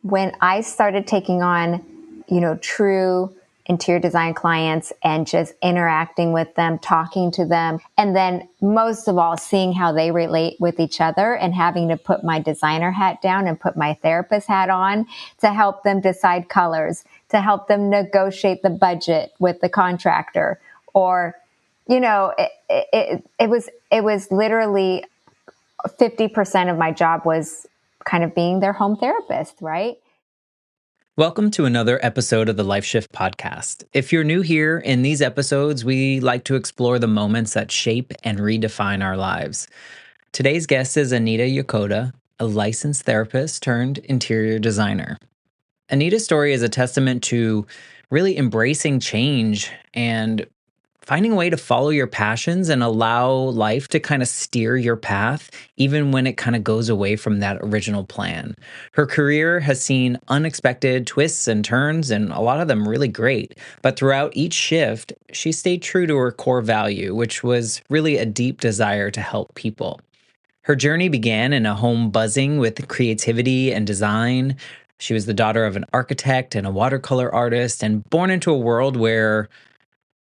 when I started taking on, true interior design clients and just interacting with them, talking to them, and then most of all, seeing how they relate with each other and having to put my designer hat down and put my therapist hat on to help them decide colors, to help them negotiate the budget with the contractor, or, it was literally 50% of my job was kind of being their home therapist, right? Welcome to another episode of the Life Shift podcast. If you're new here, in these episodes, we like to explore the moments that shape and redefine our lives. Today's guest is Anita Yokota, a licensed therapist turned interior designer. Anita's story is a testament to really embracing change and finding a way to follow your passions and allow life to kind of steer your path, even when it kind of goes away from that original plan. Her career has seen unexpected twists and turns, and a lot of them really great. But throughout each shift, she stayed true to her core value, which was really a deep desire to help people. Her journey began in a home buzzing with creativity and design. She was the daughter of an architect and a watercolor artist, and born into a world where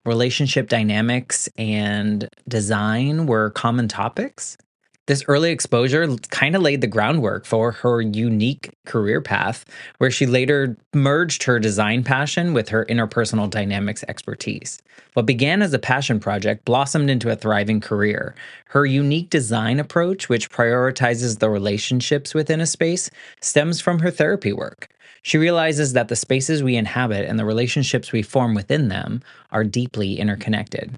relationship dynamics and design were common topics. This early exposure kind of laid the groundwork for her unique career path, where she later merged her design passion with her interpersonal dynamics expertise. What began as a passion project blossomed into a thriving career. Her unique design approach, which prioritizes the relationships within a space, stems from her therapy work. She realizes that the spaces we inhabit and the relationships we form within them are deeply interconnected.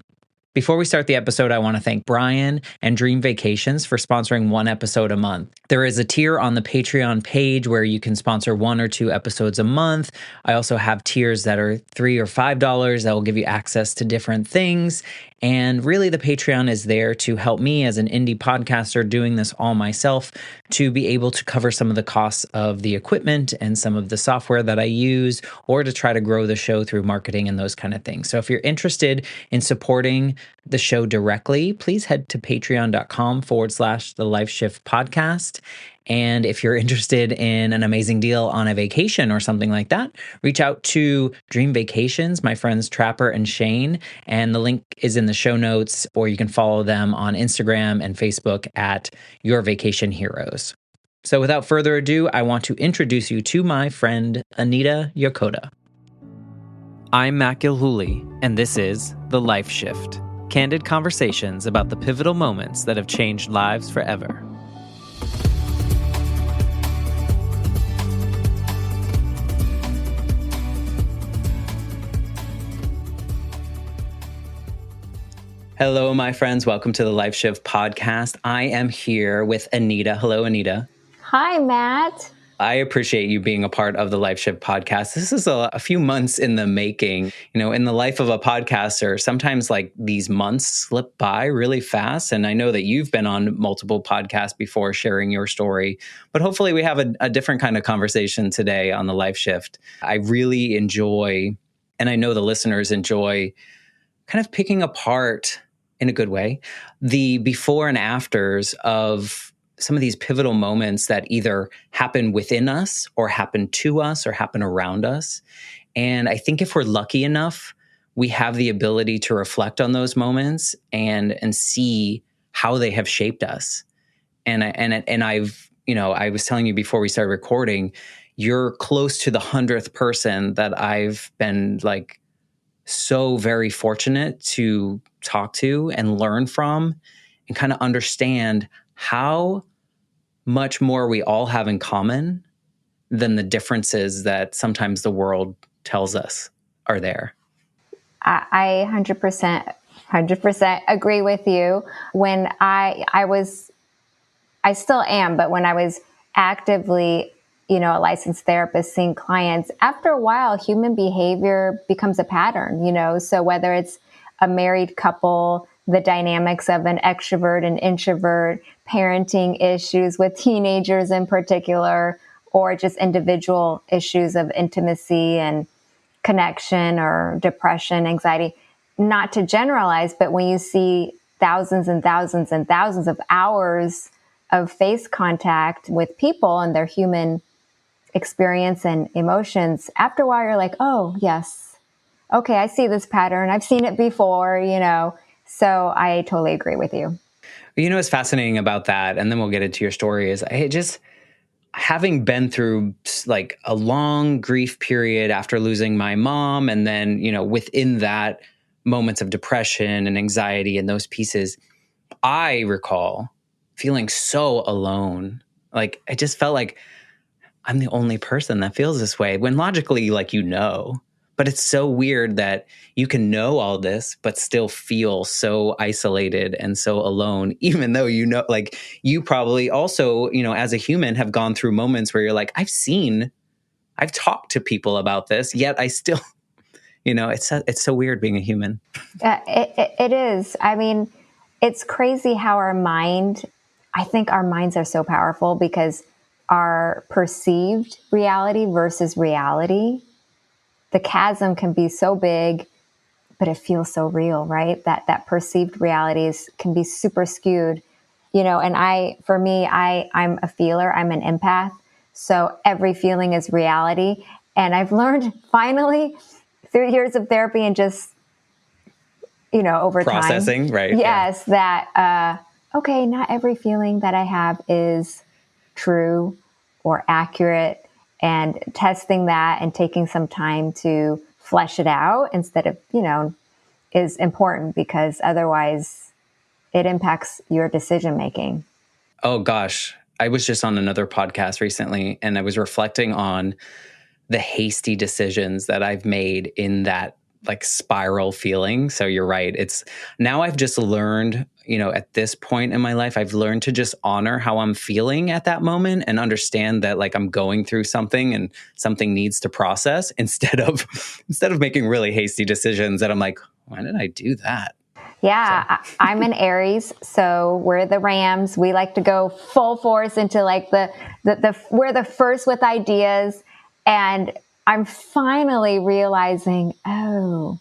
Before we start the episode, I want to thank Brian and Dream Vacations for sponsoring one episode a month. There is a tier on the Patreon page where you can sponsor 1 or 2 episodes a month. I also have tiers that are $3 or $5 that will give you access to different things. And really, the Patreon is there to help me as an indie podcaster doing this all myself to be able to cover some of the costs of the equipment and some of the software that I use, or to try to grow the show through marketing and those kind of things. So if you're interested in supporting the show directly, please head to patreon.com/The Life Shift Podcast. And if you're interested in an amazing deal on a vacation or something like that, reach out to Dream Vacations, my friends Trapper and Shane, and the link is in the show notes, or you can follow them on Instagram and Facebook at Your Vacation Heroes. So without further ado, I want to introduce you to my friend Anita Yokota. I'm Matt Gilhooly, and this is The Life Shift, candid conversations about the pivotal moments that have changed lives forever. Hello, my friends. Welcome to the Life Shift podcast. I am here with Anita. Hello, Anita. Hi, Matt. I appreciate you being a part of the Life Shift podcast. This is a few months in the making. In the life of a podcaster, sometimes like these months slip by really fast. And I know that you've been on multiple podcasts before sharing your story, but hopefully we have a different kind of conversation today on the Life Shift. I really enjoy, and I know the listeners enjoy, kind of picking apart, in a good way, the before and afters of some of these pivotal moments that either happen within us or happen to us or happen around us. And I think if we're lucky enough, we have the ability to reflect on those moments and see how they have shaped us. And I was telling you before we started recording, you're close to the 100th person that I've been so very fortunate to talk to and learn from and kind of understand how much more we all have in common than the differences that sometimes the world tells us are there. I 100% agree with you. When I still am, but when I was actively a licensed therapist seeing clients, after a while, human behavior becomes a pattern, so whether it's a married couple, the dynamics of an extrovert and introvert, parenting issues with teenagers in particular, or just individual issues of intimacy and connection or depression, anxiety, not to generalize, but when you see thousands and thousands and thousands of hours of face contact with people and their human experience and emotions, after a while you're like, oh, yes, okay, I see this pattern. I've seen it before, So I totally agree with you. What's fascinating about that, and then we'll get into your story, is I just, having been through like a long grief period after losing my mom, and then, within that, moments of depression and anxiety and those pieces, I recall feeling so alone. Like, I just felt like I'm the only person that feels this way, when logically, like, but it's so weird that you can know all this, but still feel so isolated and so alone, even though, like, you probably also, as a human, have gone through moments where you're like, I've talked to people about this, yet I still, it's so weird being a human. It is. I mean, it's crazy how I think our minds are so powerful because our perceived reality versus reality, the chasm can be so big, but it feels so real, right? That perceived realities can be super skewed, and I'm a feeler, I'm an empath. So every feeling is reality. And I've learned finally through years of therapy and just, over Processing, time. right? Yes, yeah. That, okay, not every feeling that I have is true or accurate, and testing that and taking some time to flesh it out instead of, is important, because otherwise it impacts your decision making. Oh gosh. I was just on another podcast recently, and I was reflecting on the hasty decisions that I've made in that, like, spiral feeling. So you're right. It's now I've just learned, at this point in my life, I've learned to just honor how I'm feeling at that moment and understand that, like, I'm going through something and something needs to process, instead of making really hasty decisions that I'm like, why did I do that? Yeah, so. I'm an Aries, so we're the Rams. We like to go full force into like the we're the first with ideas. And I'm finally realizing, oh,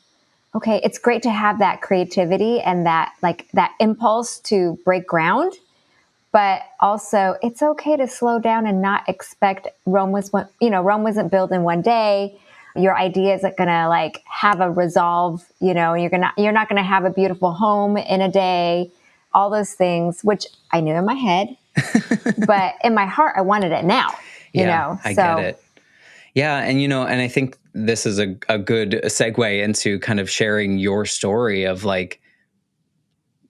okay, it's great to have that creativity and that impulse to break ground. But also, it's okay to slow down and not expect Rome wasn't built in one day. Your idea isn't going to have a resolve, you're not going to have a beautiful home in a day, all those things, which I knew in my head, but in my heart, I wanted it now, I get it. Yeah. And, and I think this is a good segue into kind of sharing your story of, like,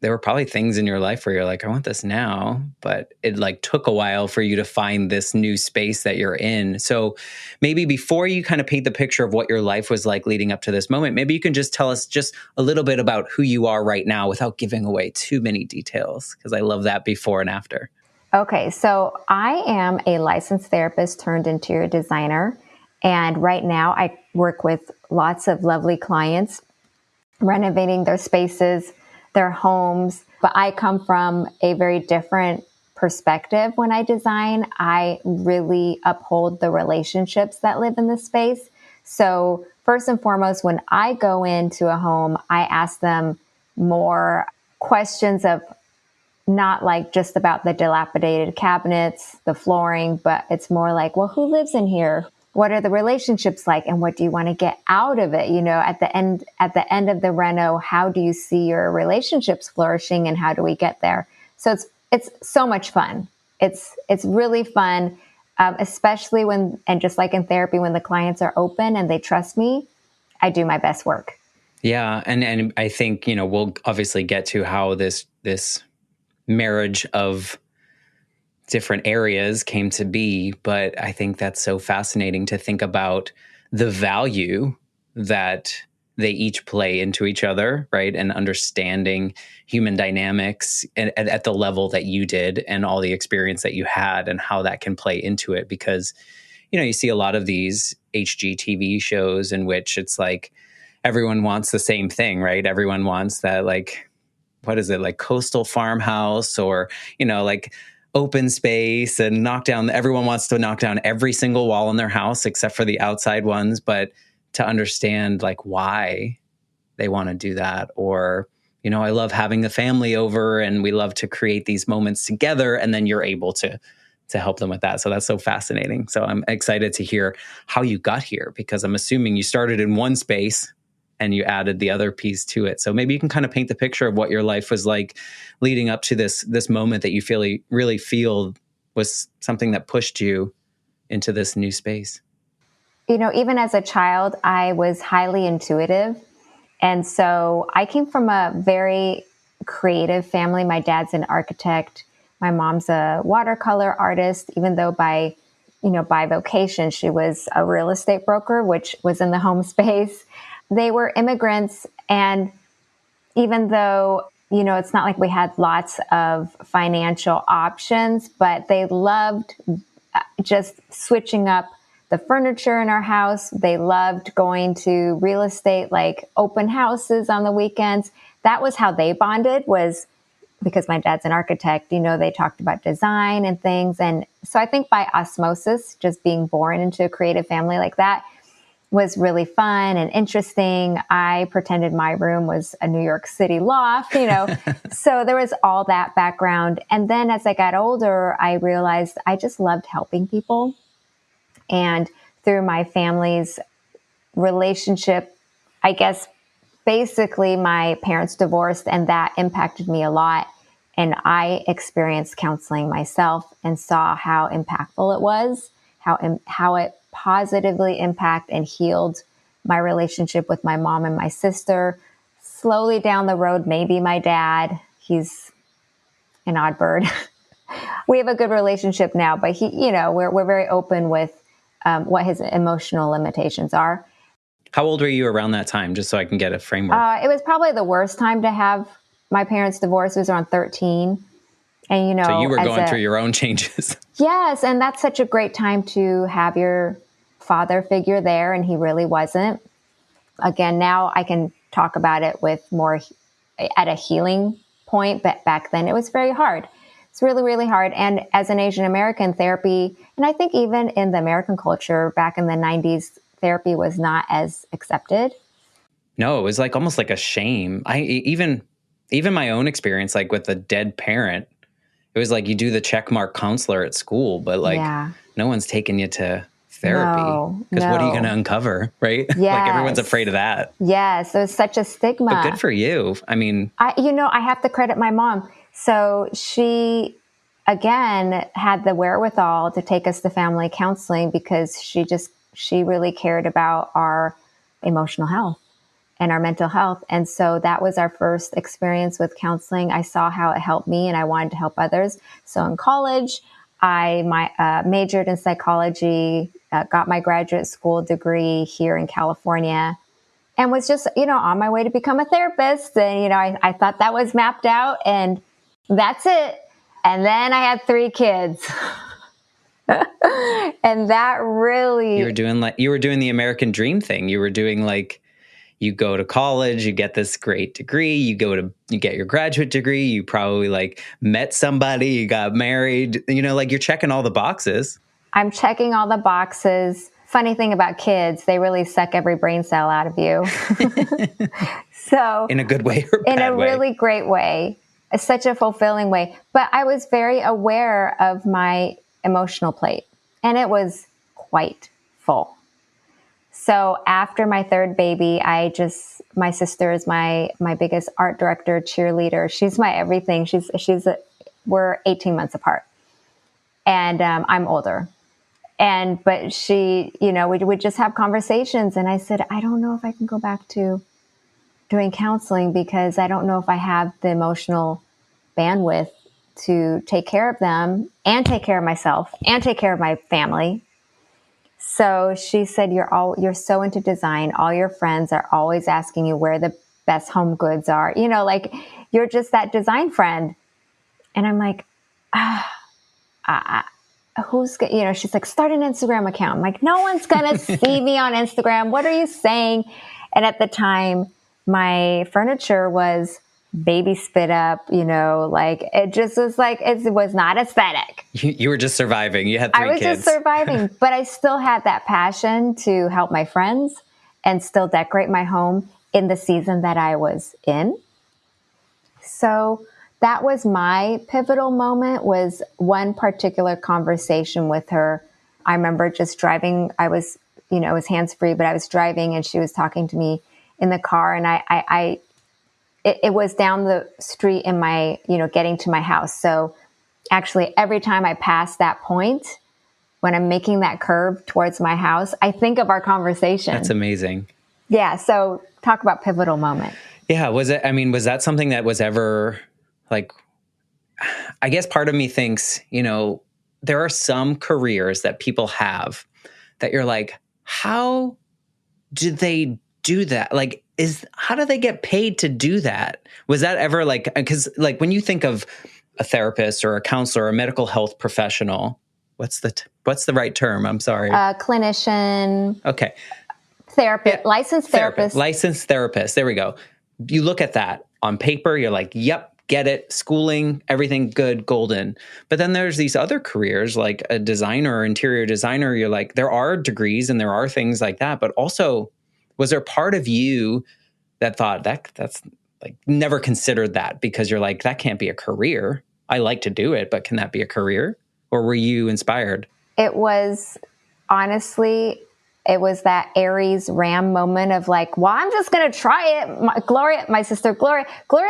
there were probably things in your life where you're like, I want this now, but it took a while for you to find this new space that you're in. So maybe before you kind of paint the picture of what your life was like leading up to this moment, maybe you can just tell us just a little bit about who you are right now without giving away too many details, because I love that before and after. Okay. So I am a licensed therapist turned interior designer. And right now I work with lots of lovely clients renovating their spaces, their homes. But I come from a very different perspective when I design. I really uphold the relationships that live in the space. So first and foremost, when I go into a home, I ask them more questions of not just about the dilapidated cabinets, the flooring, but it's more like, well, who lives in here? What are the relationships like? And what do you want to get out of it? At the end of the reno, how do you see your relationships flourishing and how do we get there? So it's so much fun. It's really fun, especially and just like in therapy, when the clients are open and they trust me, I do my best work. Yeah. And I think, we'll obviously get to how this marriage of different areas came to be, but I think that's so fascinating to think about the value that they each play into each other, right? And understanding human dynamics at the level that you did and all the experience that you had and how that can play into it. Because, you see a lot of these HGTV shows in which it's like everyone wants the same thing, right? Everyone wants that, what is it, coastal farmhouse or, open space and everyone wants to knock down every single wall in their house except for the outside ones. But to understand why they want to do that, or, I love having the family over and we love to create these moments together. And then you're able to to help them with that. So that's so fascinating. So I'm excited to hear how you got here, because I'm assuming you started in one space and you added the other piece to it. So maybe you can kind of paint the picture of what your life was like leading up to this moment that you really feel was something that pushed you into this new space. Even as a child, I was highly intuitive. And so I came from a very creative family. My dad's an architect. My mom's a watercolor artist, even though by vocation, she was a real estate broker, which was in the home space. They were immigrants. And even though, it's not like we had lots of financial options, but they loved just switching up the furniture in our house. They loved going to real estate, like open houses on the weekends. That was how they bonded, was because my dad's an architect. They talked about design and things. And so I think by osmosis, just being born into a creative family like that was really fun and interesting. I pretended my room was a New York City loft, so there was all that background. And then as I got older, I realized I just loved helping people. And through my family's relationship, I guess basically my parents divorced, and that impacted me a lot. And I experienced counseling myself and saw how impactful it was, how it positively impacted and healed my relationship with my mom and my sister. Slowly down the road, maybe my dad, he's an odd bird. We have a good relationship now, but we're very open with what his emotional limitations are. How old were you around that time, just so I can get a framework? It was probably the worst time to have my parents divorced. It was around 13. And, so you were going through your own changes. Yes. And that's such a great time to have your father figure there. And he really wasn't. Again, now I can talk about it with more at a healing point. But back then it was very hard. It's really, really hard. And as an Asian American, therapy, and I think even in the American culture back in the 90s, therapy was not as accepted. No, it was like almost like a shame. Even my own experience, like with a dead parent, it was like you do the checkmark counselor at school, but like no one's taking you to therapy because what are you going to uncover, right? Yes. Like everyone's afraid of that. Yes, it was such a stigma. But good for you. I mean, I have to credit my mom. So she, again, had the wherewithal to take us to family counseling because she really cared about our emotional health and our mental health. And so that was our first experience with counseling. I saw how it helped me and I wanted to help others. So in college, I majored in psychology, got my graduate school degree here in California, and was just, on my way to become a therapist. And, I thought that was mapped out and that's it. And then I had 3 kids. And that really... You were doing the American dream thing. You were doing like, you go to college, you get this great degree, you get your graduate degree, you probably like met somebody, you got married, like you're checking all the boxes. I'm checking all the boxes. Funny thing about kids, they really suck every brain cell out of you. So in a good way or bad way? In a really great way. It's such a fulfilling way. But I was very aware of my emotional plate, and it was quite full. So after my 3rd baby, my sister is my biggest art director, cheerleader. She's my everything. We're 18 months apart, and I'm older. But she, we would just have conversations, and I said, I don't know if I can go back to doing counseling because I don't know if I have the emotional bandwidth to take care of them and take care of myself and take care of my family. So she said, you're so into design. All your friends are always asking you where the best home goods are. Like you're just that design friend. And I'm like, she's like, start an Instagram account. I'm like, no one's going to see me on Instagram. What are you saying? And at the time, my furniture was baby spit up, like it just was like, it was not aesthetic. You were just surviving. You had 3 kids. I was just surviving, but I still had that passion to help my friends and still decorate my home in the season that I was in. So that was my pivotal moment, was one particular conversation with her. I remember just driving. I was, it was hands-free, but I was driving and she was talking to me in the car, and it was down the street in my, getting to my house. So actually every time I pass that point, when I'm making that curve towards my house, I think of our conversation. That's amazing. Yeah. So talk about pivotal moment. Yeah. Was that something that was ever like, I guess part of me thinks, there are some careers that people have that you're like, how do they do that? Like, how do they get paid to do that? Was that ever like, because like when you think of a therapist or a counselor or a medical health professional, what's the right term? I'm sorry. Clinician. Okay. Therapist, licensed therapist. Licensed therapist. There we go. You look at that on paper, you're like, yep, get it. Schooling, everything good, golden. But then there's these other careers like a designer or interior designer. You're like, there are degrees and there are things like that. But also, was there part of you that thought that's like never considered that because you're like, that can't be a career. I like to do it, but can that be a career? Or were you inspired? It was, honestly, it was that Aries Ram moment of like, well, I'm just going to try it. My sister Gloria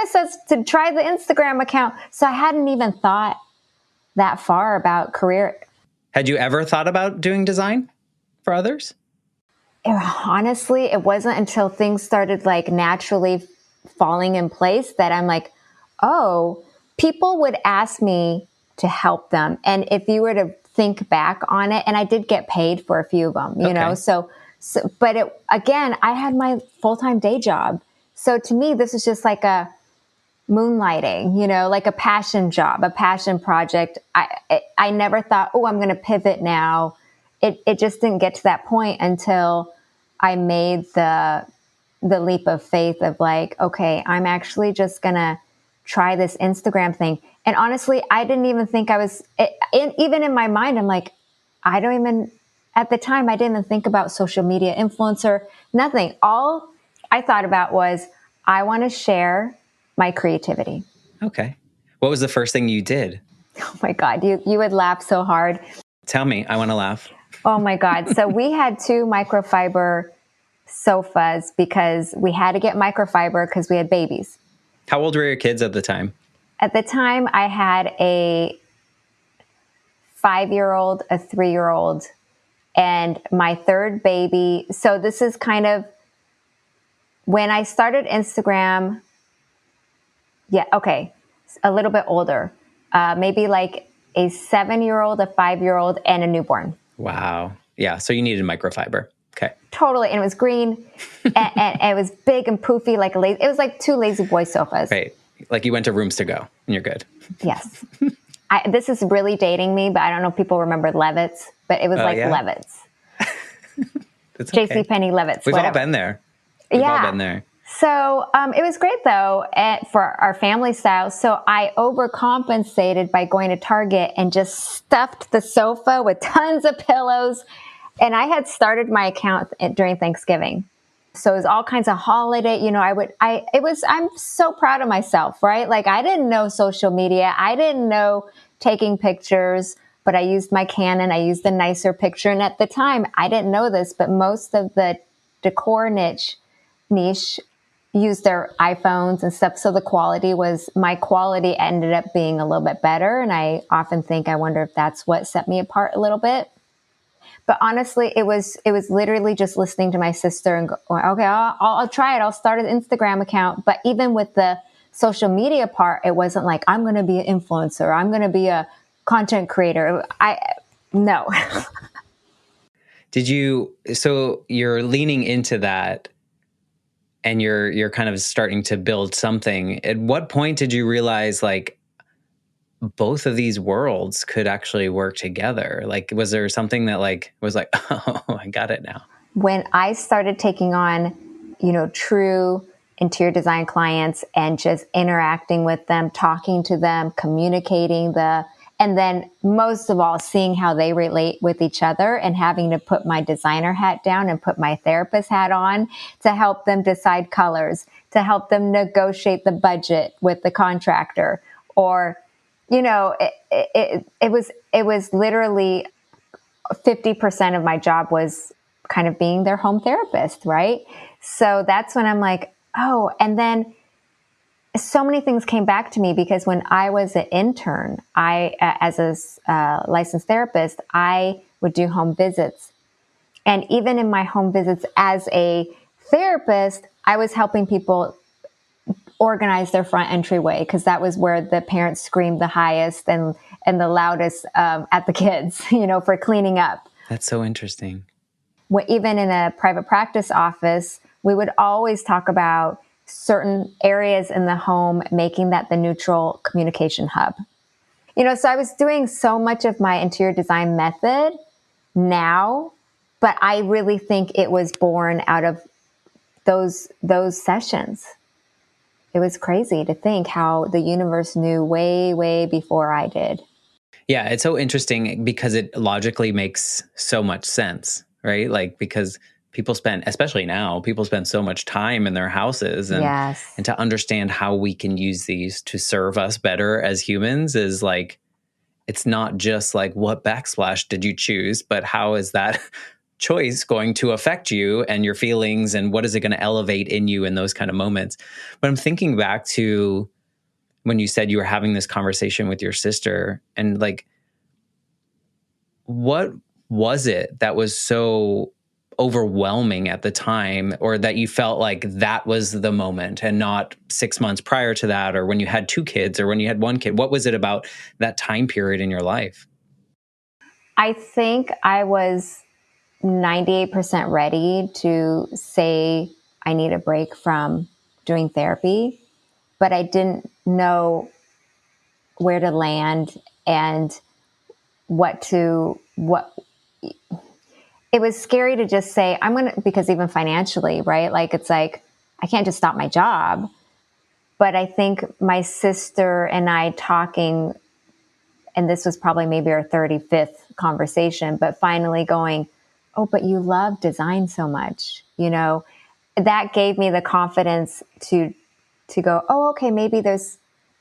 says to try the Instagram account. So I hadn't even thought that far about career. Had you ever thought about doing design for others? Honestly, it wasn't until things started like naturally falling in place that I'm like, oh, people would ask me to help them. And if you were to think back on it, and I did get paid for a few of them, you know, so, but again, I had my full-time day job. So to me, this is just like a moonlighting, like a passion job, a passion project. I never thought, oh, I'm going to pivot now. It just didn't get to that point until I made the leap of faith of like, okay, I'm actually just going to try this Instagram thing. And honestly, I didn't even think even in my mind, I'm like, at the time, I didn't even think about social media influencer, nothing. All I thought about was, I want to share my creativity. Okay. What was the first thing you did? Oh my God, you would laugh so hard. Tell me, I want to laugh. Oh my God. So we had 2 microfiber sofas because we had to get microfiber because we had babies. How old were your kids at the time? At the time, I had a 5-year-old, a 3-year-old, and my third baby. So this is kind of when I started Instagram. Yeah, okay, a little bit older, maybe like a 7-year-old, a 5-year-old, and a newborn. Wow. Yeah. So you needed microfiber. Okay. Totally. And it was green and it was big and poofy, it was like 2 lazy boy sofas. Right. Like you went to Rooms to Go and you're good. Yes. This is really dating me, but I don't know if people remember Levitt's, but it was Levitt's. It's okay. JCPenney Levitt's. We've whatever. all been there. We've all been there. So it was great, though, for our family style. So I overcompensated by going to Target and just stuffed the sofa with tons of pillows. And I had started my account during Thanksgiving. So it was all kinds of holiday, I'm so proud of myself, right? Like I didn't know social media. I didn't know taking pictures, but I used my Canon. I used the nicer picture. And at the time, I didn't know this, but most of the decor niche used their iPhones and stuff. So my quality ended up being a little bit better. And I often I wonder if that's what set me apart a little bit. But honestly, it was literally just listening to my sister and going, okay, I'll try it. I'll start an Instagram account. But even with the social media part, it wasn't like, I'm going to be an influencer. I'm going to be a content creator. No. So you're leaning into that and you're kind of starting to build something. At what point did you realize like both of these worlds could actually work together? Like, was there something that like was like, oh, I got it now? When I started taking on, true interior design clients and just interacting with them, talking to them, communicating and then most of all, seeing how they relate with each other and having to put my designer hat down and put my therapist hat on to help them decide colors, to help them negotiate the budget with the contractor, or, it was literally 50% of my job was kind of being their home therapist, right? So that's when I'm like, oh, and then so many things came back to me because when I was an intern, as a licensed therapist, I would do home visits. And even in my home visits as a therapist, I was helping people organize their front entryway because that was where the parents screamed the highest and the loudest at the kids, for cleaning up. That's so interesting. Even in a private practice office, we would always talk about certain areas in the home, making that the neutral communication hub. So I was doing so much of my interior design method now, but I really think it was born out of those sessions. It was crazy to think how the universe knew way, way before I did. Yeah, it's so interesting because it logically makes so much sense, right? Like, because especially now, people spend so much time in their houses, and Yes. and to understand how we can use these to serve us better as humans is like, it's not just like, what backsplash did you choose, but how is that choice going to affect you and your feelings, and what is it going to elevate in you in those kind of moments? But I'm thinking back to when you said you were having this conversation with your sister, and like, what was it that was so overwhelming at the time, or that you felt like that was the moment and not 6 months prior to that, or when you had 2 kids, or when you had 1 kid? What was it about that time period in your life? I think I was 98% ready to say I need a break from doing therapy, but I didn't know where to land and what it was scary to just say, because even financially, right? Like, it's like, I can't just stop my job. But I think my sister and I talking, and this was probably maybe our 35th conversation, but finally going, oh, but you love design so much, that gave me the confidence to go, oh, okay, maybe there's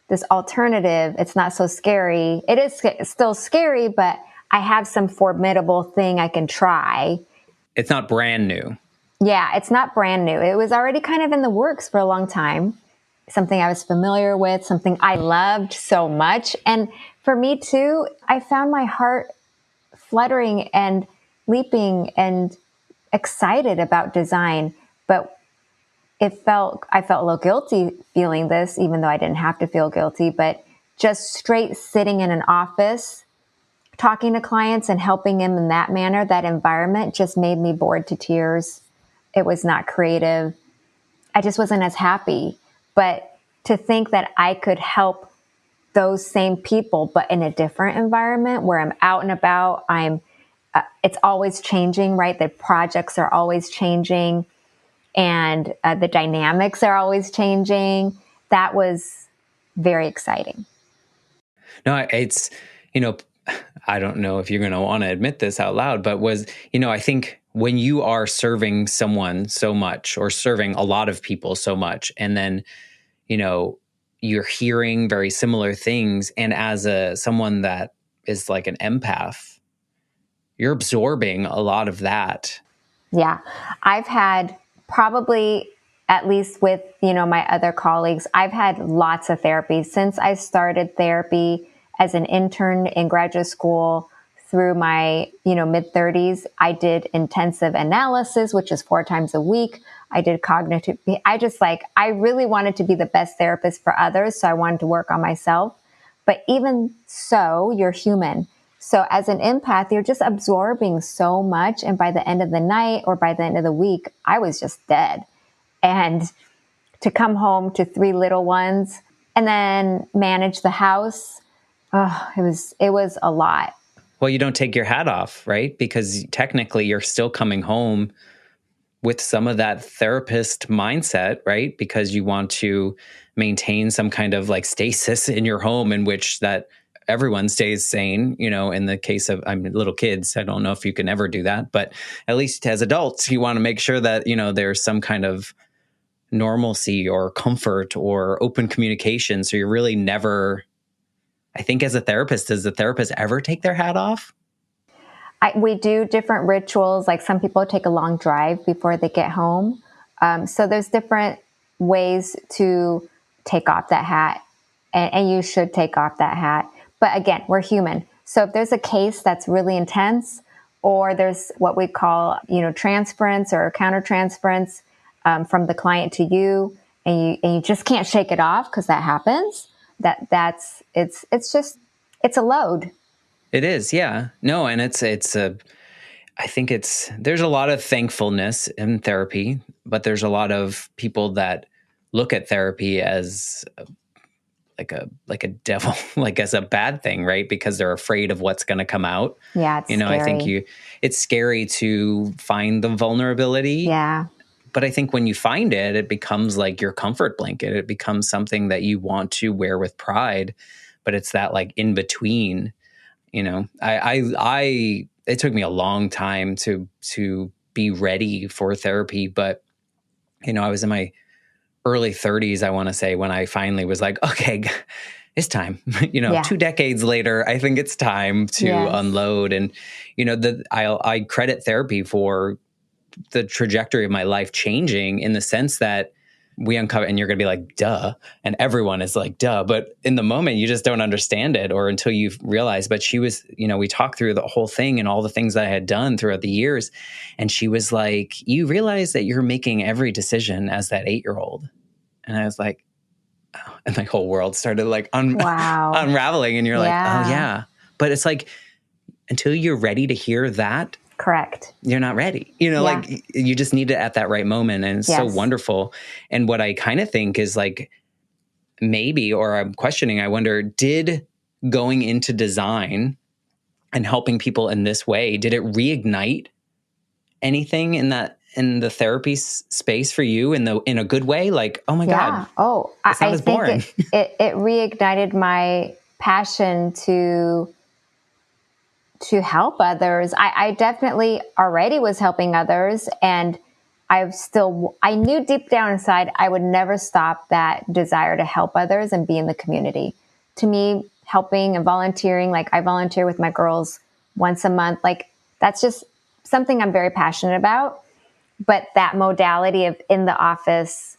this alternative. It's not so scary. It is still scary, but I have some formidable thing I can try. It's not brand new. Yeah, it's not brand new. It was already kind of in the works for a long time. Something I was familiar with, something I loved so much. And for me too, I found my heart fluttering and leaping and excited about design. But I felt a little guilty feeling this, even though I didn't have to feel guilty, but just straight sitting in an office, talking to clients and helping them in that manner, that environment just made me bored to tears. It was not creative. I just wasn't as happy. But to think that I could help those same people, but in a different environment where I'm out and about, it's always changing, right? The projects are always changing, and the dynamics are always changing. That was very exciting. No, it's, I don't know if you're going to want to admit this out loud, but I think when you are serving someone so much, or serving a lot of people so much, and then, you're hearing very similar things, and as someone that is like an empath, you're absorbing a lot of that. Yeah. I've had probably, at least with, my other colleagues, I've had lots of therapy since I started therapy as an intern in graduate school through my, mid 30s. I did intensive analysis, which is 4 times a week. I did cognitive. I really wanted to be the best therapist for others. So I wanted to work on myself. But even so, you're human. So as an empath, you're just absorbing so much. And by the end of the night or by the end of the week, I was just dead. And to come home to 3 little ones and then manage the house, it was a lot. Well, you don't take your hat off, right? Because technically you're still coming home with some of that therapist mindset, right? Because you want to maintain some kind of like stasis in your home in which that everyone stays sane. In the case of little kids, I don't know if you can ever do that, but at least as adults, you want to make sure that, there's some kind of normalcy or comfort or open communication. So you're really never I think as a therapist, does the therapist ever take their hat off? We do different rituals. Like some people take a long drive before they get home. So there's different ways to take off that hat, and you should take off that hat. But again, we're human. So if there's a case that's really intense, or there's what we call, transference or countertransference from the client to you, and you just can't shake it off because that happens. It's a load. It is, yeah. No, and I think there's a lot of thankfulness in therapy, but there's a lot of people that look at therapy as like a devil, like as a bad thing, right? Because they're afraid of what's going to come out. Yeah, it's scary. I think it's scary to find the vulnerability. Yeah. But I think when you find it, it becomes like your comfort blanket. It becomes something that you want to wear with pride, but it's that like in between. It took me a long time to be ready for therapy, but I was in my early 30s, I want to say, when I finally was like, okay, it's time. 2 decades later, I think it's time to unload. And I credit therapy for the trajectory of my life changing, in the sense that we uncover, and you're going to be like, duh. And everyone is like, duh. But in the moment, you just don't understand it, or until you've realized. But she was, we talked through the whole thing and all the things that I had done throughout the years. And she was like, you realize that you're making every decision as that 8-year-old. And I was like, oh, and my whole world started like unraveling. And you're like, oh yeah. But it's like, until you're ready to hear that, correct, you're not ready. Like you just need it at that right moment. And it's so wonderful. And what I kind of think is like, maybe, or I'm questioning, I wonder, did going into design and helping people in this way, did it reignite anything in the therapy space for you in a good way? Like, oh my God. Oh, I think boring. It reignited my passion to help others. I definitely already was helping others, and I knew deep down inside I would never stop that desire to help others and be in the community. To me, helping and volunteering, like I volunteer with my girls once a month, like that's just something I'm very passionate about. But that modality of in the office,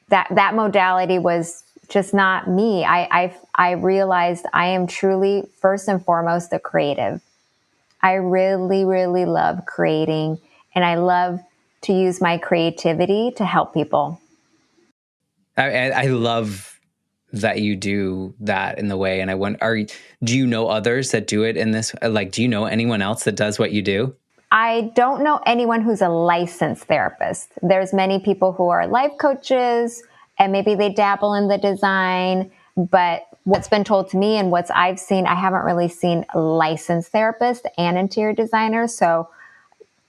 that modality was just not me. I realized I am truly, first and foremost, a creative. I really, really love creating, and I love to use my creativity to help people. I love that you do that in the way. And I wonder, do you know others that do it in this? Like, do you know anyone else that does what you do? I don't know anyone who's a licensed therapist. There's many people who are life coaches, and maybe they dabble in the design, but what's been told to me and what I've seen, I haven't really seen a licensed therapist and interior designer. So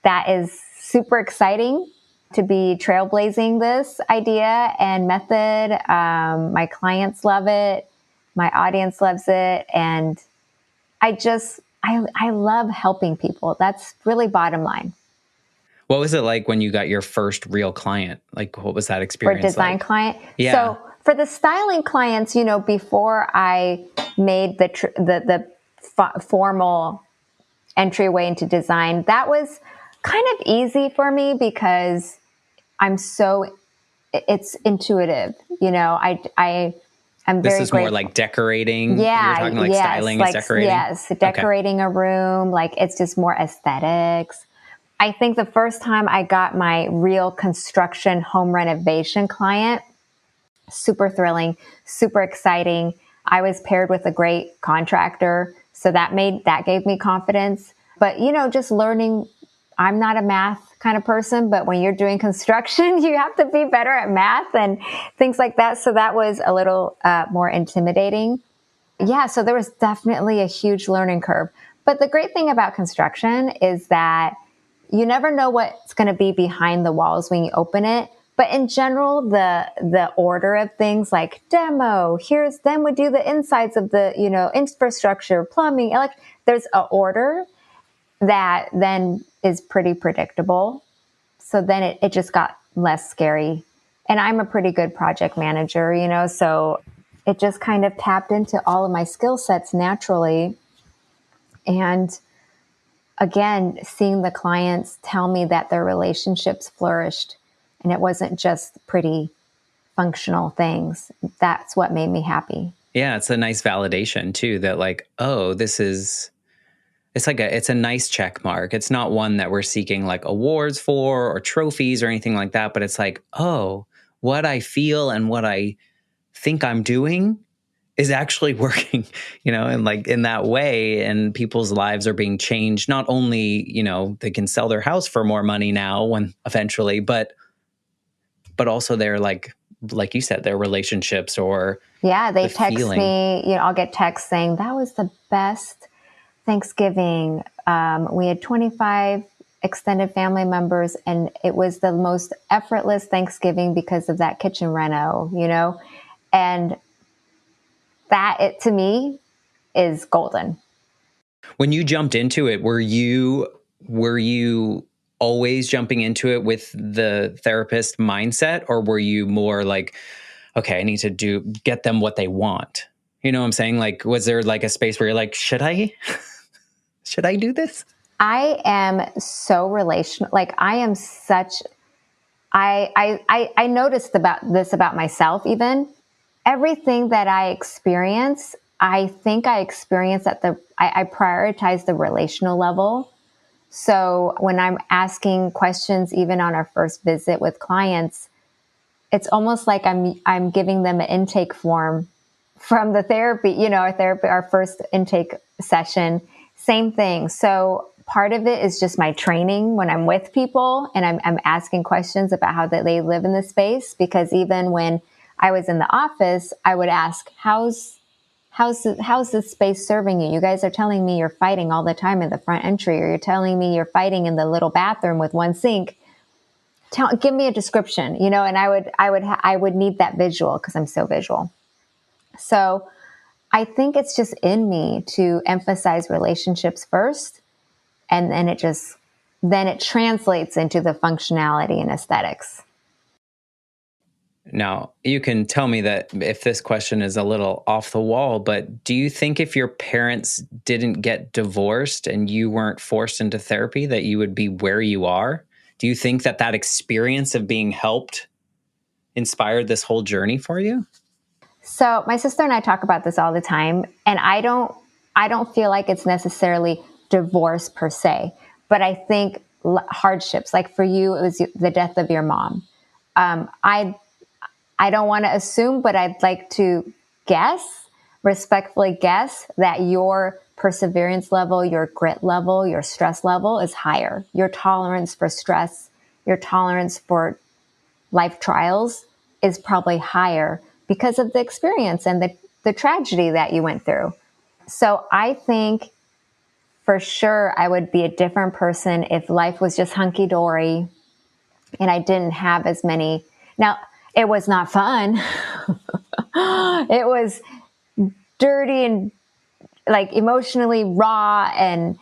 that is super exciting to be trailblazing this idea and method. My clients love it. My audience loves it. And I love helping people. That's really bottom line. What was it like when you got your first real client? Like, what was that experience for design like? Client? Yeah. So for the styling clients, before I made the formal entryway into design, that was kind of easy for me because it's intuitive. I'm very This is grateful. more like decorating. Yeah. You're talking like styling is decorating. Yes. Decorating a room. Like it's just more aesthetics. I think the first time I got my real construction home renovation client, super thrilling, super exciting. I was paired with a great contractor. So that gave me confidence. But, just learning, I'm not a math kind of person, but when you're doing construction, you have to be better at math and things like that. So that was a little more intimidating. Yeah. So there was definitely a huge learning curve. But the great thing about construction is that you never know what's going to be behind the walls when you open it. But in general, the order of things like demo, then we do the insides of the, infrastructure, plumbing, there's an order that then is pretty predictable. So then it just got less scary. And I'm a pretty good project manager, so it just kind of tapped into all of my skill sets naturally. And again, seeing the clients tell me that their relationships flourished and it wasn't just pretty functional things, that's what made me happy. Yeah, it's a nice validation too that like, oh, it's a nice check mark. It's not one that we're seeking like awards for or trophies or anything like that, but it's like, oh, what I feel and what I think I'm doing is actually working, and like in that way, and people's lives are being changed. Not only, they can sell their house for more money now when eventually, but also their like you said, their relationships or Yeah, they the text feeling. me, I'll get texts saying that was the best Thanksgiving. We had 25 extended family members and it was the most effortless Thanksgiving because of that kitchen reno, and that to me is golden. When you jumped into it, were you always jumping into it with the therapist mindset, or were you more like, okay, I need to get them what they want? You know what I'm saying? Like, was there like a space where you're like, should I do this? I am so relational. Like I am such, I noticed about myself even. Everything that I experience, I think I experience I prioritize the relational level. So when I'm asking questions, even on our first visit with clients, it's almost like I'm giving them an intake form from the therapy, our first intake session, same thing. So part of it is just my training when I'm with people and I'm asking questions about how they live in the space. Because even when I was in the office, I would ask, how's this space serving you? You guys are telling me you're fighting all the time in the front entry, or you're telling me you're fighting in the little bathroom with one sink. Give me a description, and I would need that visual because I'm so visual. So I think it's just in me to emphasize relationships first, and then it translates into the functionality and aesthetics. Now, you can tell me that if this question is a little off the wall, but do you think if your parents didn't get divorced and you weren't forced into therapy, that you would be where you are? Do you think that experience of being helped inspired this whole journey for you? So my sister and I talk about this all the time, and I don't feel like it's necessarily divorce per se, but I think hardships. Like for you, it was the death of your mom. I don't want to assume, but I'd like to respectfully guess that your perseverance level, your grit level, your stress level is higher. Your tolerance for stress, your tolerance for life trials is probably higher because of the experience and the tragedy that you went through. So I think for sure I would be a different person if life was just hunky dory and I didn't have as many. Now, it was not fun. It was dirty and like emotionally raw and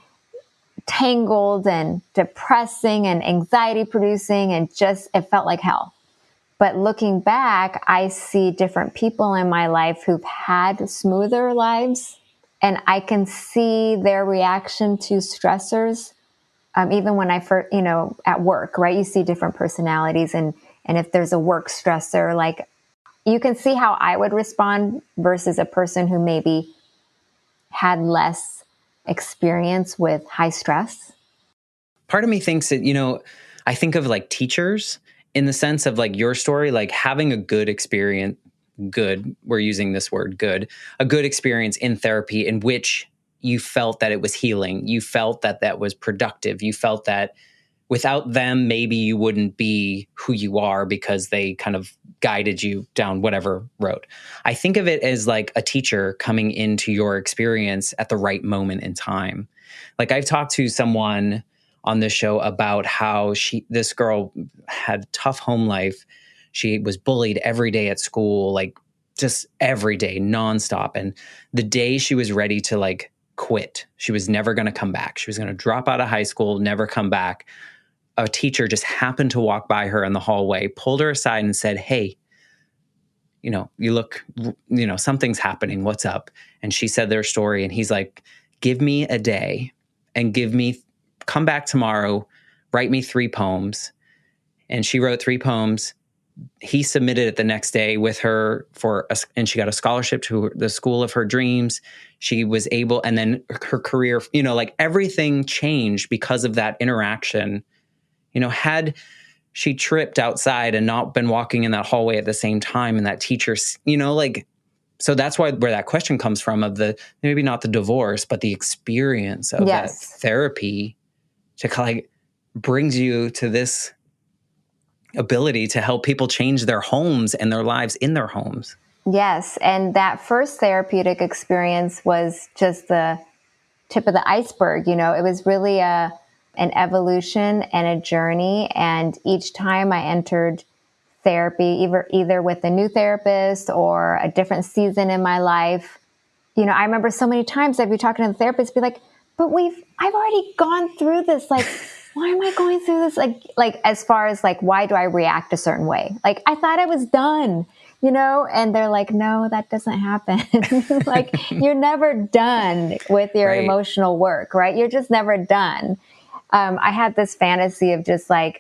tangled and depressing and anxiety producing, and just, it felt like hell. But looking back, I see different people in my life who've had smoother lives, and I can see their reaction to stressors. Even when I first, at work, right? You see different personalities, and if there's a work stressor, like you can see how I would respond versus a person who maybe had less experience with high stress. Part of me thinks that, I think of like teachers in the sense of like your story, like having a good experience, we're using this word good, a good experience in therapy in which you felt that it was healing. You felt that was productive. You felt that without them, maybe you wouldn't be who you are because they kind of guided you down whatever road. I think of it as like a teacher coming into your experience at the right moment in time. Like I've talked to someone on this show about how this girl had tough home life. She was bullied every day at school, like just every day, nonstop. And the day she was ready to like quit, she was never going to come back. She was going to drop out of high school, never come back. A teacher just happened to walk by her in the hallway, pulled her aside and said, "Hey, you look, something's happening. What's up? And she said their story. And he's like, give me a day and come back tomorrow, write me 3 poems. And she wrote 3 poems. He submitted it the next day with her and she got a scholarship to the school of her dreams. She was able, and then her career, like everything changed because of that interaction. Had she tripped outside and not been walking in that hallway at the same time, and that teacher, so that's where that question comes from, of maybe not the divorce, but the experience of that therapy to brings you to this ability to help people change their homes and their lives in their homes. Yes. And that first therapeutic experience was just the tip of the iceberg. It was really an evolution and a journey. And each time I entered therapy, either with a new therapist or a different season in my life, I remember so many times I'd be talking to the therapist, be like, but I've already gone through this. Like, why am I going through this? Like as far as why do I react a certain way? Like, I thought I was done, and they're like, no, that doesn't happen. You're never done with your emotional work, right? You're just never done. I had this fantasy of just I've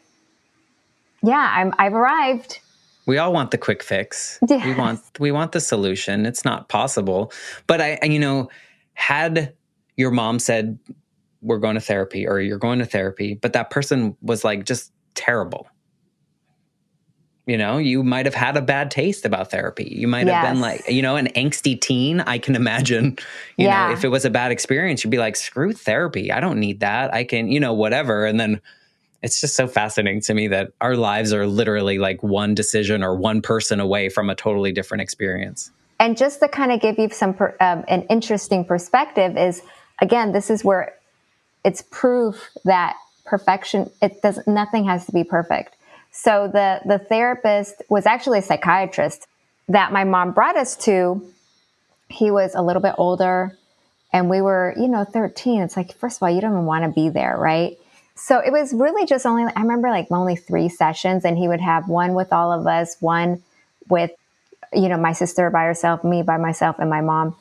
arrived. We all want the quick fix. Yes. We want the solution. It's not possible. But had your mom said, we're going to therapy, or you're going to therapy, but that person was just terrible, you might have had a bad taste about therapy. You might have been an angsty teen. I can imagine, if it was a bad experience, you'd be like, screw therapy. I don't need that. I can, whatever. And then it's just so fascinating to me that our lives are literally one decision or one person away from a totally different experience. And just to kind of give you some an interesting perspective is, again, this is where it's proof that perfection, nothing has to be perfect. So the therapist was actually a psychiatrist that my mom brought us to. He was a little bit older, and we were, 13. It's like, first of all, you don't even want to be there, right? So it was really just I remember only 3 sessions, and he would have one with all of us, one with, my sister by herself, me by myself, and my mom.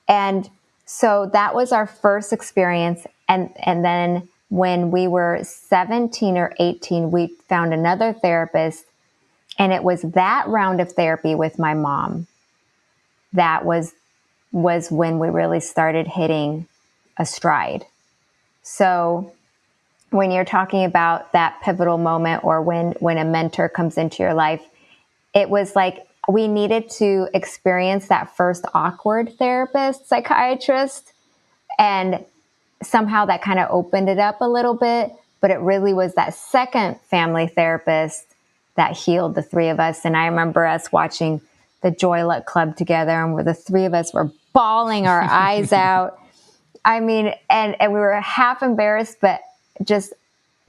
And so that was our first experience. And then when we were 17 or 18, we found another therapist, and it was that round of therapy with my mom that was when we really started hitting a stride. So when you're talking about that pivotal moment, or when a mentor comes into your life, it was we needed to experience that first awkward psychiatrist, and somehow that kind of opened it up a little bit. But it really was that second family therapist that healed the 3 of us. And I remember us watching the Joy Luck Club together, and where the 3 of us were bawling our eyes out. I mean, and we were half embarrassed, but just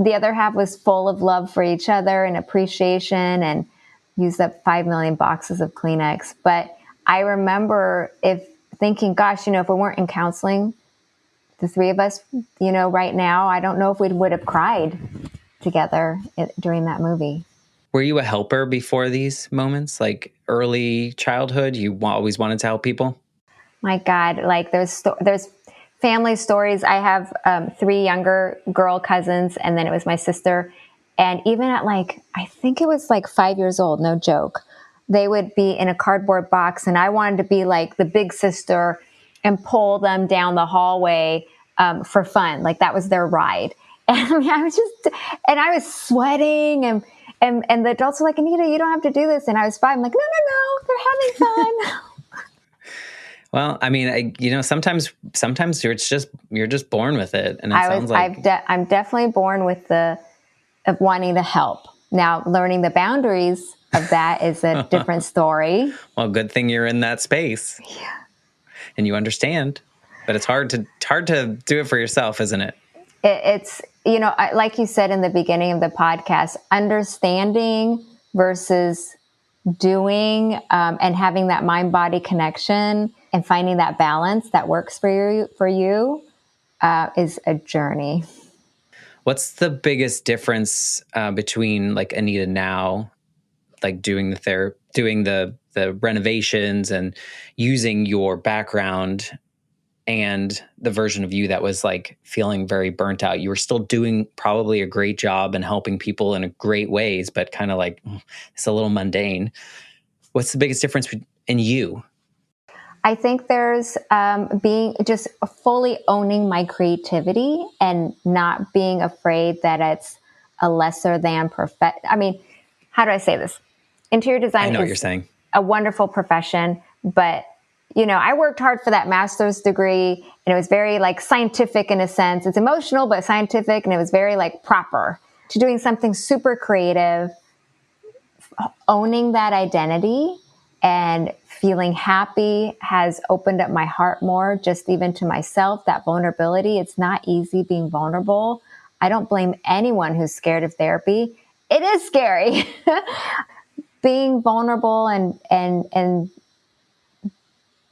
the other half was full of love for each other and appreciation, and used up 5 million boxes of Kleenex. But I remember thinking, gosh, if we weren't in counseling, the 3 of us, right now, I don't know if we would have cried together during that movie. Were you a helper before these moments? Early childhood, you always wanted to help people? My God, there's family stories. I have 3 younger girl cousins, and then it was my sister. And even at I think it was 5 years old, no joke, they would be in a cardboard box, and I wanted to be the big sister and pull them down the hallway for fun. That was their ride. And I mean, I was sweating, and the adults were like, Anita, you don't have to do this. And I was fine. I'm like, no, they're having fun. Well, I mean, sometimes you're just born with it, and sounds like I'm definitely born with of wanting to help. Now, learning the boundaries of that is a different story. Well, good thing you're in that space, and you understand. But it's hard to do it for yourself, isn't it? It's like you said in the beginning of the podcast, understanding versus doing, and having that mind-body connection and finding that balance that works for you is a journey. What's the biggest difference between Anita now, like doing the renovations and using your background and the version of you that was like feeling very burnt out. You were still doing probably a great job and helping people in a great ways, but kind of like it's a little mundane. What's the biggest difference in you? I think there's being just fully owning my creativity and not being afraid that it's a lesser than perfect. I mean, how do I say this? Interior I design know what you're is saying. a wonderful profession, but I worked hard for that master's degree, and it was very like scientific in a sense. It's emotional, but scientific, and it was very like proper to doing something super creative, owning that identity and feeling happy has opened up my heart more, just even to myself, that vulnerability. It's not easy being vulnerable. I don't blame anyone who's scared of therapy. It is scary. Being vulnerable and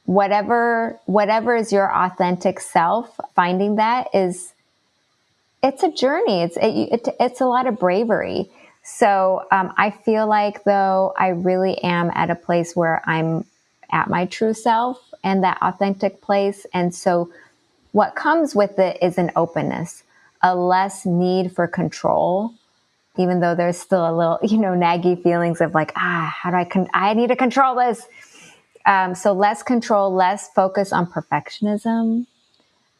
whatever is your authentic self, finding that it's a journey. It's a lot of bravery. So I feel like, though, I really am at a place where I'm at my true self and that authentic place. And so what comes with it is an openness, a less need for control, even though there's still a little, naggy feelings of like, how do I need to control this. So less control, less focus on perfectionism,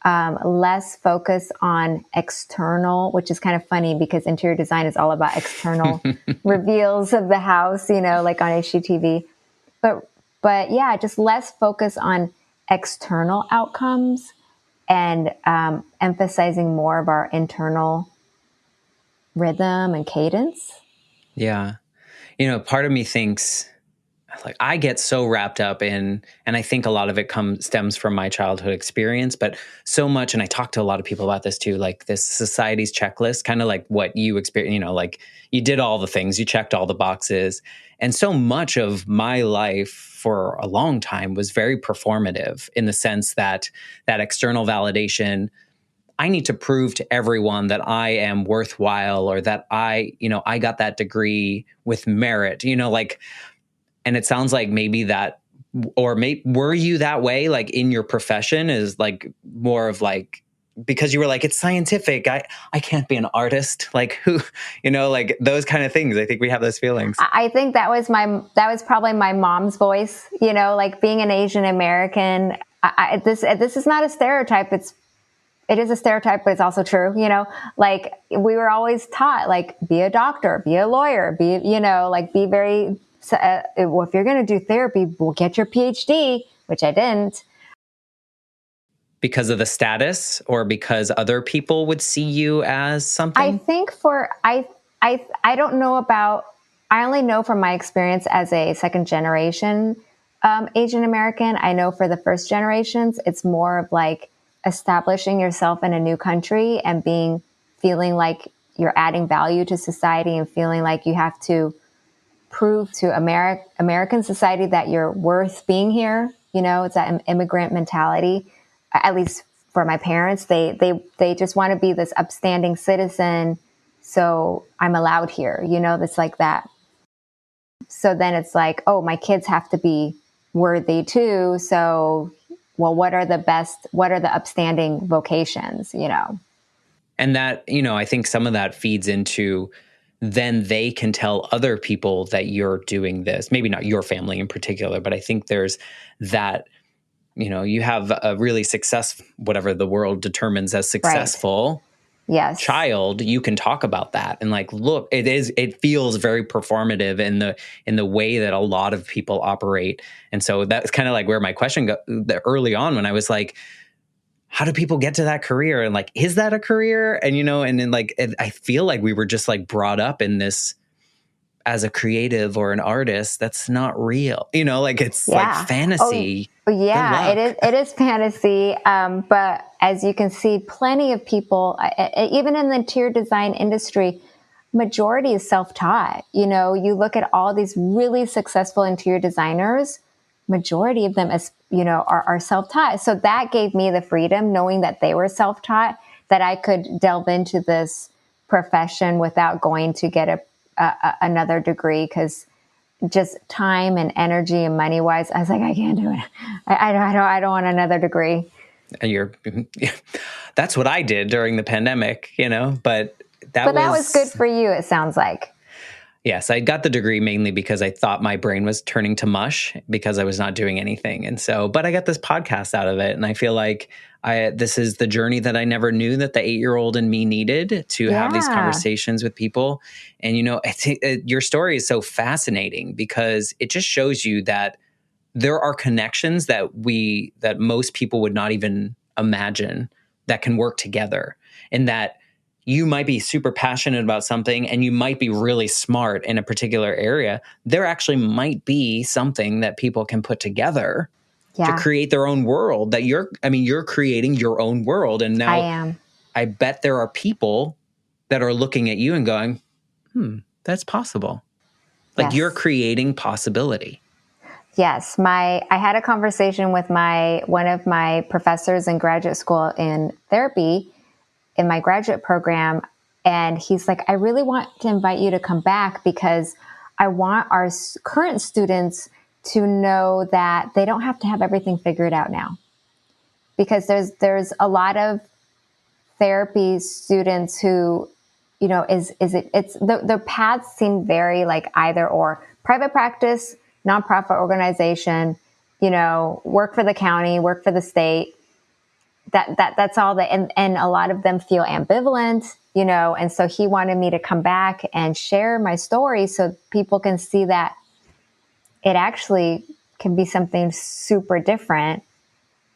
less focus on external, which is kind of funny because interior design is all about external reveals of the house, like on HGTV. But yeah, just less focus on external outcomes and emphasizing more of our internal rhythm and cadence. Yeah. Part of me thinks like I get so wrapped up in, and I think a lot of it stems from my childhood experience, but so much, and I talk to a lot of people about this too, like this society's checklist, kind of like what you experience, like you did all the things, you checked all the boxes. And so much of my life for a long time was very performative in the sense that that external validation, I need to prove to everyone that I am worthwhile or that I got that degree with merit, and it sounds like maybe that, or were you that way, like in your profession is like more of like, because you were like, it's scientific. I can't be an artist. Like who, like those kind of things. I think we have those feelings. I think that was probably my mom's voice, like being an Asian American. This is not a stereotype. It is a stereotype, but it's also true, like we were always taught, like, be a doctor, be a lawyer, be very, well, if you're going to do therapy, we'll get your PhD, which I didn't. Because of the status or because other people would see you as something? I think I don't know about, I only know from my experience as a second generation Asian American. I know for the first generations, it's more of like establishing yourself in a new country and feeling like you're adding value to society and feeling like you have to prove to American society that you're worth being here. It's that immigrant mentality. At least for my parents, they just want to be this upstanding citizen. So I'm allowed here, it's like that. So then it's like, oh, my kids have to be worthy too. So, well, what are the upstanding vocations, And that, I think some of that feeds into, then they can tell other people that you're doing this, maybe not your family in particular, but I think there's that, you have a really whatever the world determines as successful. Right. Yes. Child, you can talk about that and like, look, it feels very performative in the way that a lot of people operate. And so that's kind of like where my question early on, when I was like, how do people get to that career? And like, is that a career? And, and then like, I feel like we were just like brought up in this as a creative or an artist. That's not real. Like it's like fantasy. Oh, yeah, it is fantasy. But as you can see, plenty of people, even in the interior design industry, majority is self-taught. You look at all these really successful interior designers, majority of them are self-taught. So that gave me the freedom, knowing that they were self-taught, that I could delve into this profession without going to get another degree. Because just time and energy and money wise, I was like, I can't do it. I don't want another degree. And that's what I did during the pandemic, but that was good for you, it sounds like. Yes, I got the degree mainly because I thought my brain was turning to mush because I was not doing anything. And so, but I got this podcast out of it. And I feel like this is the journey that I never knew that the 8-year-old in me needed to have these conversations with people. And, I think your story is so fascinating because it just shows you that there are connections that most people would not even imagine that can work together, and that you might be super passionate about something and you might be really smart in a particular area. There actually might be something that people can put together to create their own world that you're creating your own world. And now I bet there are people that are looking at you and going, that's possible. Like you're creating possibility. Yes. I had a conversation with one of my professors in graduate school in therapy in my graduate program. And he's like, I really want to invite you to come back because I want our current students to know that they don't have to have everything figured out now. Because there's a lot of therapy students who, their paths seem very like either or: private practice, nonprofit organization, work for the county, work for the state. That's all and a lot of them feel ambivalent, and so he wanted me to come back and share my story so people can see that it actually can be something super different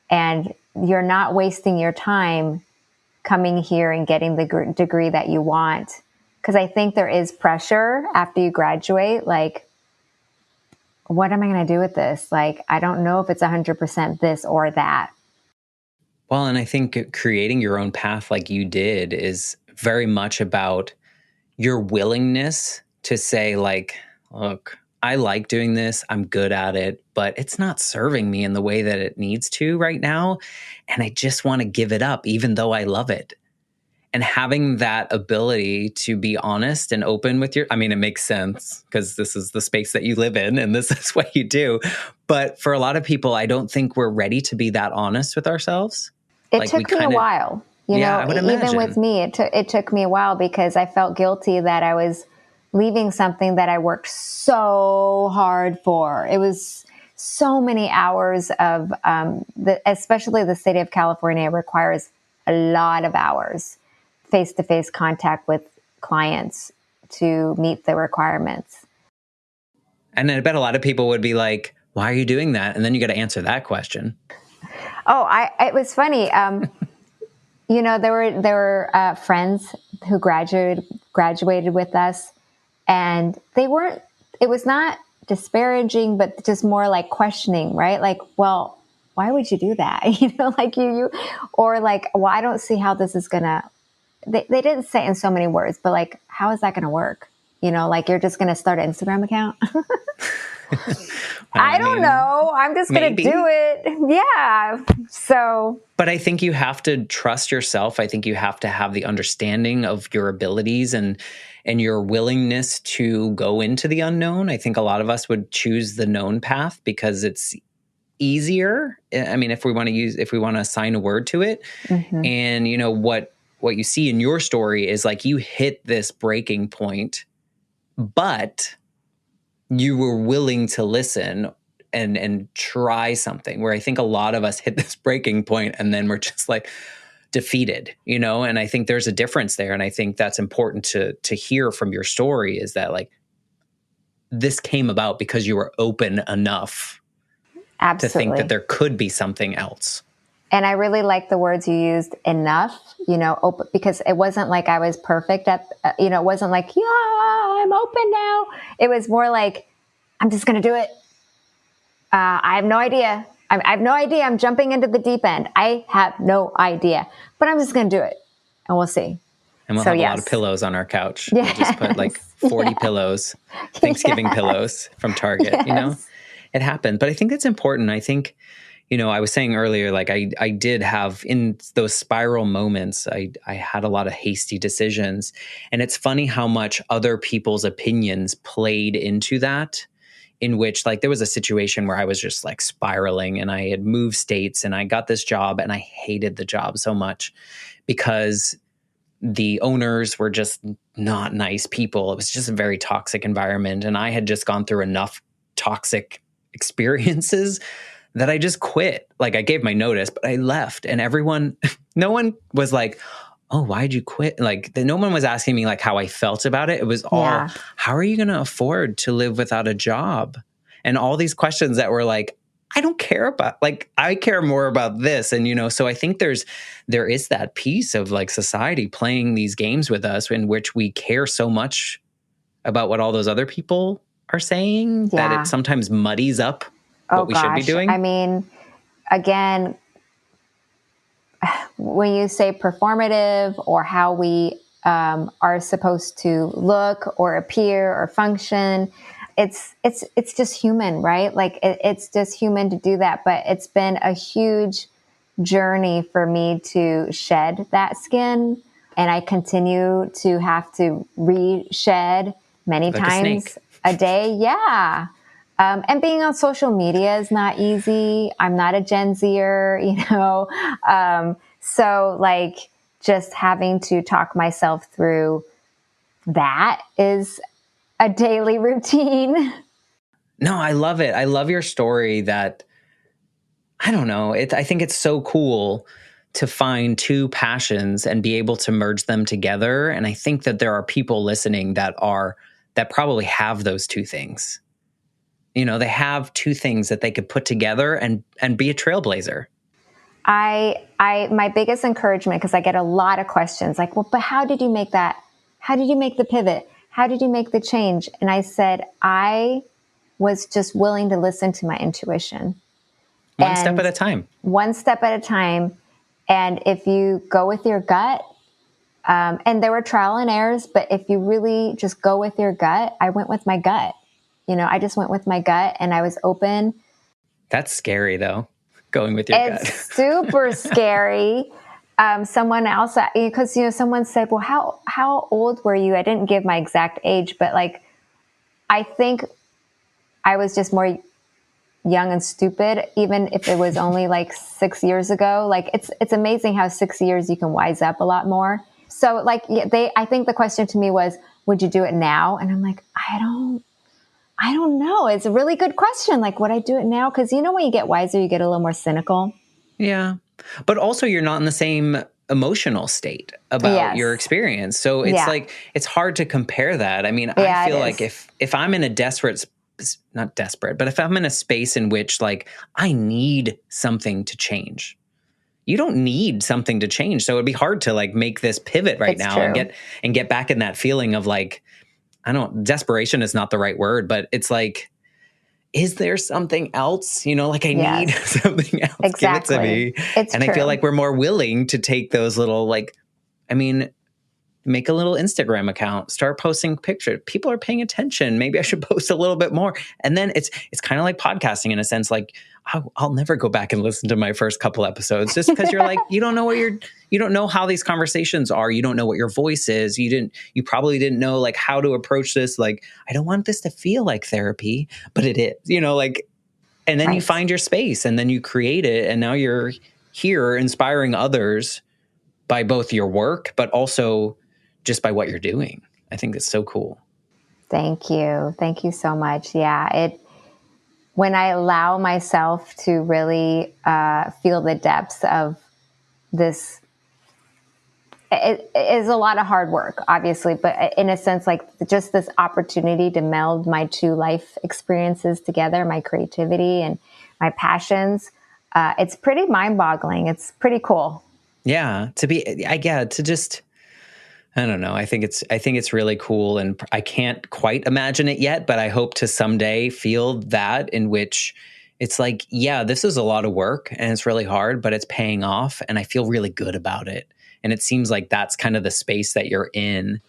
and you're not wasting your time coming here and getting the degree that you want. Because I think there is pressure after you graduate, like, what am I going to do with this? Like, I don't know if it's 100% this or that. Well, and I think creating your own path like you did is very much about your willingness to say, like, look, I like doing this. I'm good at it, but it's not serving me in the way that it needs to right now. And I just want to give it up, even though I love it. And having that ability to be honest and open with it makes sense because this is the space that you live in and this is what you do. But for a lot of people, I don't think we're ready to be that honest with ourselves. It took me a while, I would imagine. Even with me, it took me a while because I felt guilty that I was leaving something that I worked so hard for. It was so many hours of, especially the state of California requires a lot of hours, face-to-face contact with clients to meet the requirements. And I bet a lot of people would be like, why are you doing that? And then you got to answer that question. Oh, it was funny. There were friends who graduated with us, and it was not disparaging, but just more like questioning, right? Like, well, why would you do that? Or like, well, I don't see how this is gonna, they didn't say it in so many words, but like, how is that going to work? Like you're just going to start an Instagram account. I don't know. I'm just going to do it. Yeah. So. But I think you have to trust yourself. I think you have to have the understanding of your abilities and your willingness to go into the unknown. I think a lot of us would choose the known path because it's easier. I mean, if we want to assign a word to it. Mm-hmm. And what you see in your story is like you hit this breaking point, but you were willing to listen and try something, where I think a lot of us hit this breaking point and then we're just like defeated, and I think there's a difference there. And I think that's important to hear from your story, is that like this came about because you were open enough to think that there could be something else. And I really like the words you used, enough, open, because it wasn't like I was perfect at, it wasn't like, yeah, I'm open now. It was more like, I'm just going to do it. I have no idea. I have no idea. I'm jumping into the deep end. I have no idea, but I'm just going to do it and we'll see. And we'll have a lot of pillows on our couch. Yes. We'll just put like 40 pillows, Thanksgiving pillows from Target, It happened. But I think it's important. I think, I was saying earlier, like I did have in those spiral moments, I had a lot of hasty decisions. And it's funny how much other people's opinions played into that. in which like there was a situation where I was just like spiraling and I had moved states and I got this job and I hated the job so much because the owners were just not nice people. It was just a very toxic environment. And I had just gone through enough toxic experiences that I just quit. Like I gave my notice, but I left and no one was like, oh, why'd you quit? Like no one was asking me like how I felt about it. It was all, how are you going to afford to live without a job? And all these questions that were like, I don't care about, like, I care more about this. And, so I think there is that piece of like society playing these games with us in which we care so much about what all those other people are saying that it sometimes muddies up what we should be doing. I mean, again, when you say performative or how we are supposed to look or appear or function, it's just human, right? Like it's just human to do that. But it's been a huge journey for me to shed that skin. And I continue to have to re-shed many times a day. Yeah. And being on social media is not easy. I'm not a Gen Zer, so like just having to talk myself through that is a daily routine. No, I love it. I love your story that, I don't know, I think it's so cool to find two passions and be able to merge them together. And I think that there are people listening that probably have those two things. They have two things that they could put together and be a trailblazer. My biggest encouragement, because I get a lot of questions like, well, but how did you make that? How did you make the pivot? How did you make the change? And I said, I was just willing to listen to my intuition. One step at a time. One step at a time. And if you go with your gut, and there were trial and errors, but if you really just go with your gut, I went with my gut. I just went with my gut and I was open. That's scary though, going with your gut. It's super scary. Someone else, because, someone said, well, how old were you? I didn't give my exact age, but like, I think I was just more young and stupid, even if it was only like 6 years ago. Like it's amazing how 6 years you can wise up a lot more. So like I think the question to me was, would you do it now? And I'm like, I don't know. It's a really good question. Like, would I do it now? Because when you get wiser, you get a little more cynical. Yeah. But also you're not in the same emotional state about your experience. So it's like, it's hard to compare that. I mean, I feel like if I'm in a not desperate, but if I'm in a space in which like I need something to change, you don't need something to change. So it'd be hard to like make this pivot right now and get back in that feeling of like, desperation is not the right word, but it's like, is there something else? Like I need something else. Exactly. Give it to me. I feel like we're more willing to take those little make a little Instagram account, start posting pictures. People are paying attention. Maybe I should post a little bit more. And then it's kind of like podcasting in a sense, like I'll never go back and listen to my first couple episodes just because you're like, you don't know how these conversations are. You don't know what your voice is. You probably didn't know like how to approach this. Like, I don't want this to feel like therapy, but it is, and then you find your space and then you create it. And now you're here inspiring others by both your work, but also just by what you're doing. I think it's so cool. Thank you. Thank you so much. Yeah. When I allow myself to really feel the depths of this, it is a lot of hard work, obviously, but in a sense, like just this opportunity to meld my two life experiences together, my creativity and my passions, it's pretty mind-boggling. It's pretty cool. Yeah. I don't know. I think it's really cool, and I can't quite imagine it yet, but I hope to someday feel that in which it's like, yeah, this is a lot of work and it's really hard, but it's paying off and I feel really good about it. And it seems like that's kind of the space that you're in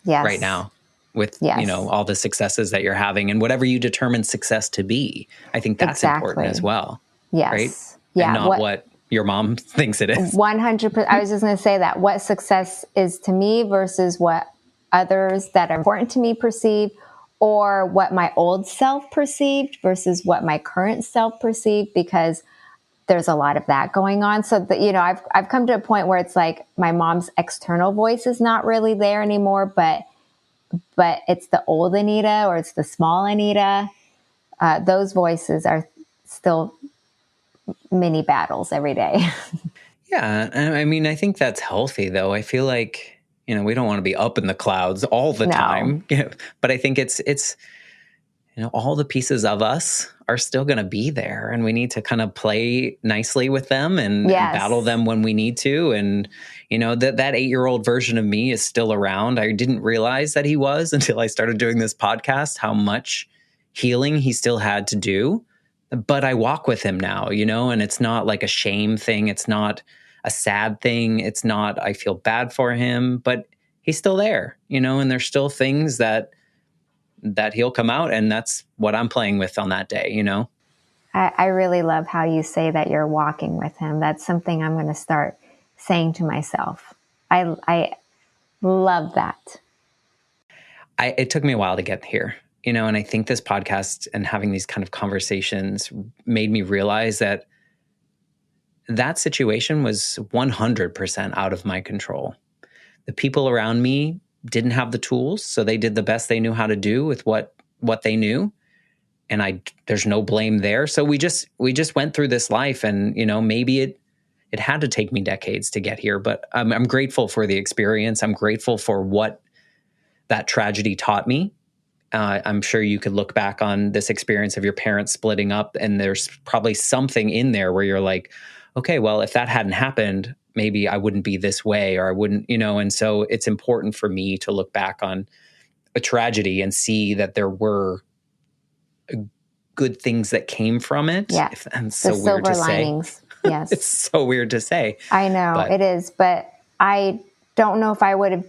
right now with, all the successes that you're having and whatever you determine success to be. I think that's important as well. Yes. Right? Yeah. And not what your mom thinks it is. 100%. I was just going to say that what success is to me versus what others that are important to me perceive, or what my old self perceived versus what my current self perceived, because there's a lot of that going on. So that, I've come to a point where it's like my mom's external voice is not really there anymore, but it's the old Anita or it's the small Anita. Those voices are still mini battles every day. Yeah. And I mean, I think that's healthy, though. I feel like, we don't want to be up in the clouds all the No. time. But I think it's all the pieces of us are still going to be there, and we need to kind of play nicely with them and battle Yes. them when we need to. And, that 8-year-old version of me is still around. I didn't realize that he was until I started doing this podcast, how much healing he still had to do. But I walk with him now, and it's not like a shame thing. It's not a sad thing. It's not, I feel bad for him, but he's still there, and there's still things that he'll come out, and that's what I'm playing with on that day, I really love how you say that you're walking with him. That's something I'm going to start saying to myself. I love that. It took me a while to get here, and I think this podcast and having these kind of conversations made me realize that situation was 100% out of my control. The people around me didn't have the tools, so they did the best they knew how to do with what they knew. And there's no blame there. So we just went through this life, and, maybe it had to take me decades to get here, but I'm grateful for the experience. I'm grateful for what that tragedy taught me. I'm sure you could look back on this experience of your parents splitting up, and there's probably something in there where you're like, okay, well, if that hadn't happened, maybe I wouldn't be this way, or I wouldn't, and so it's important for me to look back on a tragedy and see that there were good things that came from it. Yeah. And so the weird to linings. Say. Yes. It's so weird to say. I know it is, but I don't know if I would have.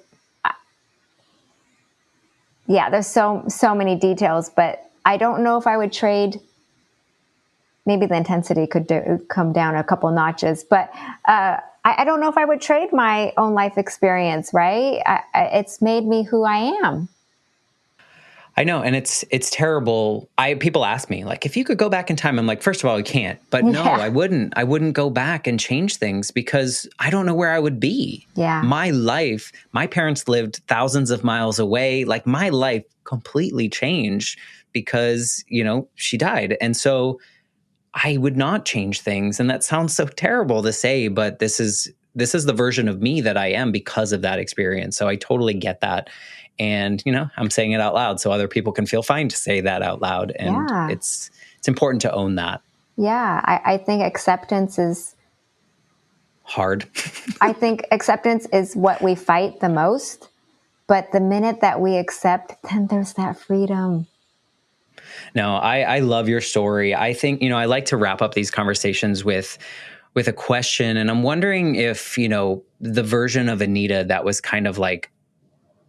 Yeah, there's so many details, but I don't know if I would trade. Maybe the intensity could come down a couple notches, but I don't know if I would trade my own life experience. Right? It's made me who I am. I know, and it's terrible. People ask me, like, if you could go back in time, I'm like, first of all, I can't. But no, I wouldn't. I wouldn't go back and change things because I don't know where I would be. Yeah. My life, my parents lived thousands of miles away. Like, my life completely changed because, she died. And so I would not change things. And that sounds so terrible to say, but this is the version of me that I am because of that experience. So I totally get that. And, I'm saying it out loud so other people can feel fine to say that out loud. And it's important to own that. Yeah. I think acceptance is hard. I think acceptance is what we fight the most. But the minute that we accept, then there's that freedom. No, I love your story. I think, I like to wrap up these conversations with a question. And I'm wondering if, the version of Anita that was kind of like,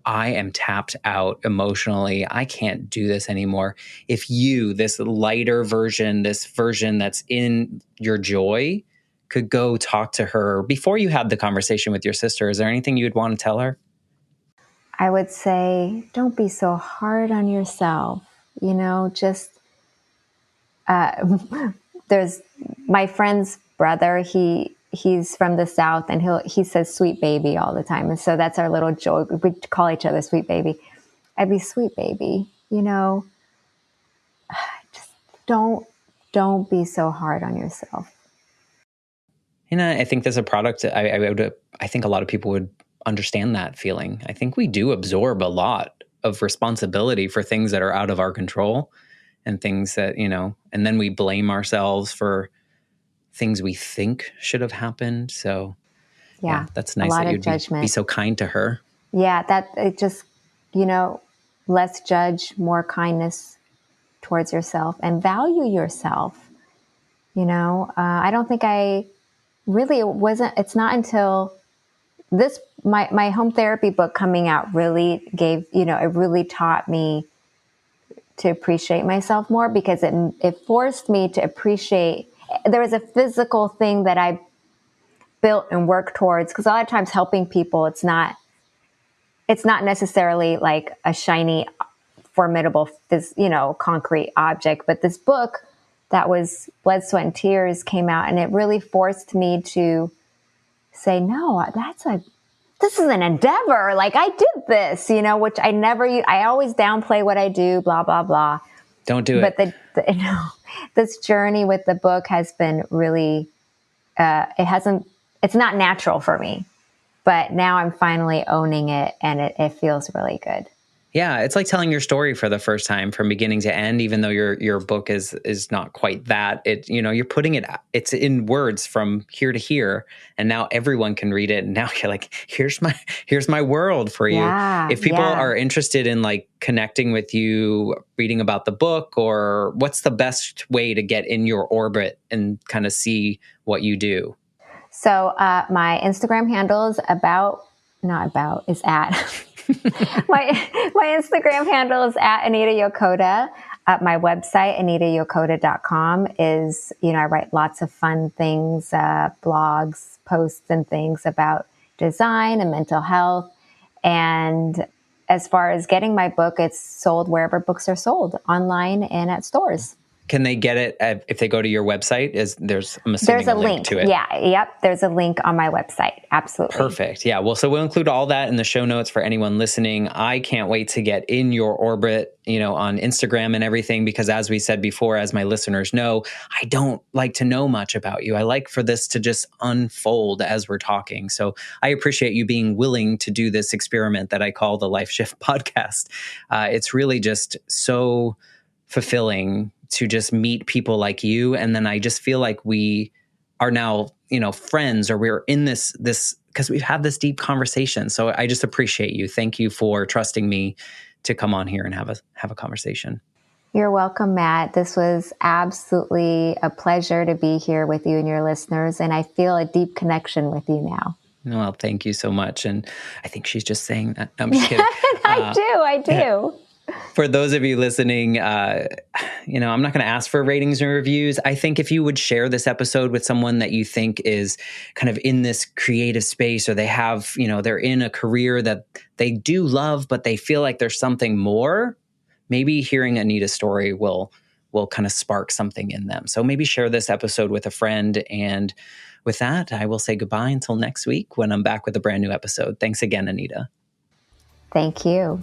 I am tapped out emotionally, I can't do this anymore. If you, this lighter version, this version that's in your joy, could go talk to her before you had the conversation with your sister, is there anything you would want to tell her? I would say, don't be so hard on yourself. Just, there's my friend's brother, he's from the South, and he says sweet baby all the time. And so that's our little joke. We call each other sweet baby. I'd be sweet baby, just don't be so hard on yourself. I think there's a product, I think a lot of people would understand that feeling. I think we do absorb a lot of responsibility for things that are out of our control and things that, and then we blame ourselves for things we think should have happened. So yeah, that's nice that you'd be so kind to her. Yeah, that it just, less judge, more kindness towards yourself, and value yourself. I don't think it's not until my home therapy book coming out really gave, it really taught me to appreciate myself more, because it forced me to appreciate. There was a physical thing that I built and worked towards, because a lot of times helping people, it's not necessarily like a shiny formidable, concrete object. But this book that was Blood, Sweat, and Tears came out, and it really forced me to say, no, this is an endeavor. Like, I did this, which I always downplay what I do, blah, blah, blah. Don't do it. But this journey with the book has been really, it's not natural for me, but now I'm finally owning it, and it feels really good. Yeah, it's like telling your story for the first time from beginning to end, even though your book is not quite that. You're putting it's in words from here to here, and now everyone can read it. And now you're like, here's my world for you. Yeah, if people are interested in like connecting with you, reading about the book, or what's the best way to get in your orbit and kind of see what you do? So my Instagram handle is at. my Instagram handle is at Anita Yokota. My website, anitayokota.com, is, I write lots of fun things, blogs, posts, and things about design and mental health. And as far as getting my book, it's sold wherever books are sold, online and at stores. Can they get it if they go to your website? I'm assuming there's a link to it. Yeah. Yep. There's a link on my website. Absolutely. Perfect. Yeah. Well, so we'll include all that in the show notes for anyone listening. I can't wait to get in your orbit, on Instagram and everything, because as we said before, as my listeners know, I don't like to know much about you. I like for this to just unfold as we're talking. So I appreciate you being willing to do this experiment that I call the Life Shift podcast. It's really just so fulfilling to just meet people like you. And then I just feel like we are now, friends, or we're in this because we've had this deep conversation. So I just appreciate you. Thank you for trusting me to come on here and have a conversation. You're welcome, Matt. This was absolutely a pleasure to be here with you and your listeners. And I feel a deep connection with you now. Well, thank you so much. And I think she's just saying that. I'm just kidding. I do. For those of you listening, I'm not going to ask for ratings and reviews. I think if you would share this episode with someone that you think is kind of in this creative space, or they have, they're in a career that they do love, but they feel like there's something more, maybe hearing Anita's story will kind of spark something in them. So maybe share this episode with a friend. And with that, I will say goodbye until next week when I'm back with a brand new episode. Thanks again, Anita. Thank you.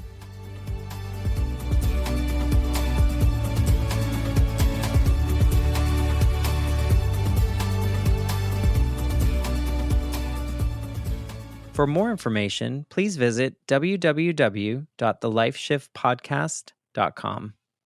For more information, please visit www.thelifeshiftpodcast.com.